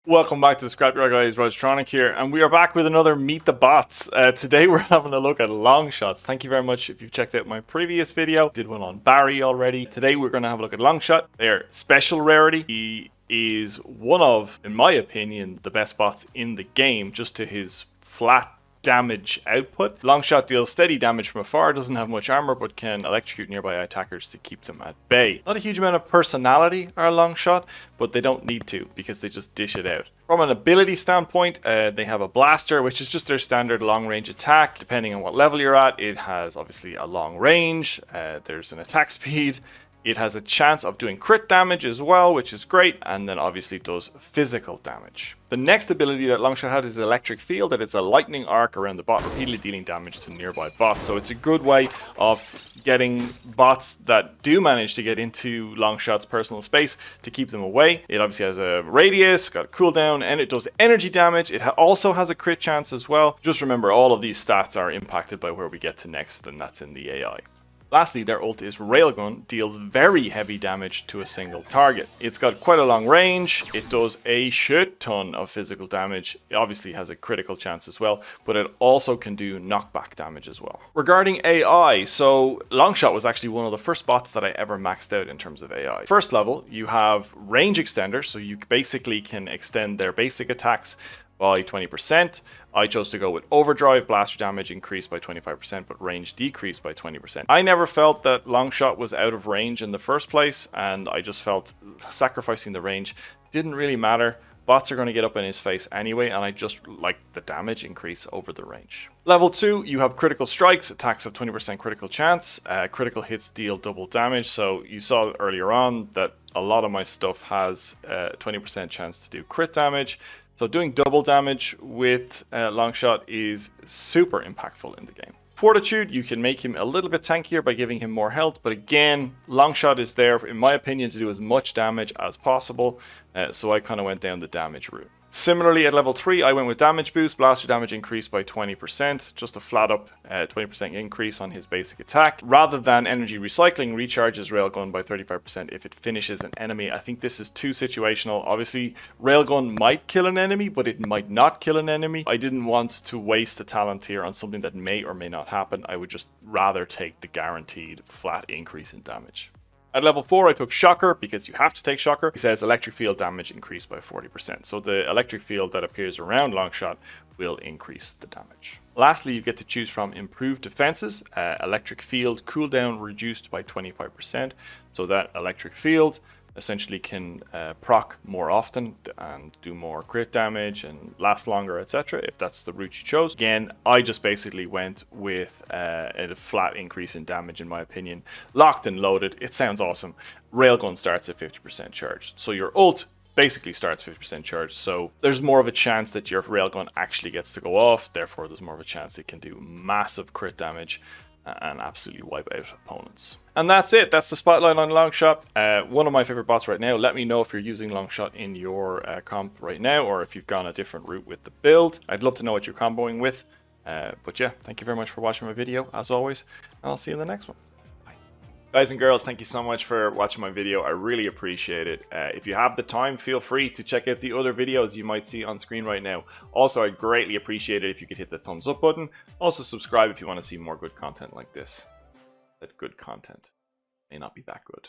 Welcome back to the Scrapyard Guys, Rostronic here, and we are back with another Meet the Bots. Today we're having a look at Longshots. Thank you very much if you've checked out my previous video. Did one on Barry already. Today we're going to have a look at Longshot. They're special rarity. He is one of, in my opinion, the best bots in the game, just to his flat damage output. Longshot deals steady damage from afar, doesn't have much armor, but can electrocute nearby attackers to keep them at bay. Not a huge amount of personality are Longshot, but they don't need to because they just dish it out. From an ability standpoint, they have a blaster, which is just their standard long range attack. Depending on what level you're at, it has obviously a long range, there's an attack speed. It has a chance of doing crit damage as well, which is great, and then obviously does physical damage. The next ability that Longshot had is Electric Field, that it's a lightning arc around the bot, repeatedly dealing damage to nearby bots. So it's a good way of getting bots that do manage to get into Longshot's personal space to keep them away. It obviously has a radius, got a cooldown, and it does energy damage. It also has a crit chance as well. Just remember, all of these stats are impacted by where we get to next, and that's in the AI. Lastly, their ult is Railgun, deals very heavy damage to a single target. It's got quite a long range, it does a shit ton of physical damage, it obviously has a critical chance as well, but it also can do knockback damage as well. Regarding AI, so Longshot was actually one of the first bots that I ever maxed out in terms of AI. First level, you have range extender, so you basically can extend their basic attacks by 20%. I chose to go with overdrive, blaster damage increased by 25%, but range decreased by 20%. I never felt that Longshot was out of range in the first place, and I just felt sacrificing the range didn't really matter. Bots are going to get up in his face anyway, and I just like the damage increase over the range. Level 2, you have critical strikes, attacks have 20% critical chance. Critical hits deal double damage, so you saw earlier on that a lot of my stuff has 20% chance to do crit damage. So doing double damage with Longshot is super impactful in the game. Fortitude, you can make him a little bit tankier by giving him more health, but again, Longshot is there, in my opinion, to do as much damage as possible, so I kind of went down the damage route. Similarly, at level 3, I went with damage boost, blaster damage increased by 20%, just a flat up 20% increase on his basic attack. Rather than energy recycling, recharges Railgun by 35% if it finishes an enemy. I think this is too situational. Obviously, Railgun might kill an enemy, but it might not kill an enemy. I didn't want to waste a talent here on something that may or may not happen. I would just rather take the guaranteed flat increase in damage. At level 4, I took Shocker, because you have to take Shocker. It says electric field damage increased by 40%. So the electric field that appears around Longshot will increase the damage. Lastly, you get to choose from improved defenses. Electric field cooldown reduced by 25%. So that electric field essentially can proc more often and do more crit damage and last longer, etc. if that's the route you chose. Again, I just basically went with a flat increase in damage, in my opinion. Locked and loaded, it sounds awesome. Railgun starts at 50% charged, so your ult basically starts 50% charged, so there's more of a chance that your railgun actually gets to go off, therefore there's more of a chance it can do massive crit damage and absolutely wipe out opponents. And that's it. That's the spotlight on Longshot. One of my favorite bots right now. Let me know if you're using Longshot in your comp right now, or if you've gone a different route with the build. I'd love to know what you're comboing with. But yeah, thank you very much for watching my video, as always, and I'll see you in the next one. Guys and girls, thank you so much for watching my video. I really appreciate it. If you have the time, feel free to check out the other videos you might see on screen right now. Also, I'd greatly appreciate it if you could hit the thumbs up button. Also, subscribe if you want to see more good content like this. That good content may not be that good.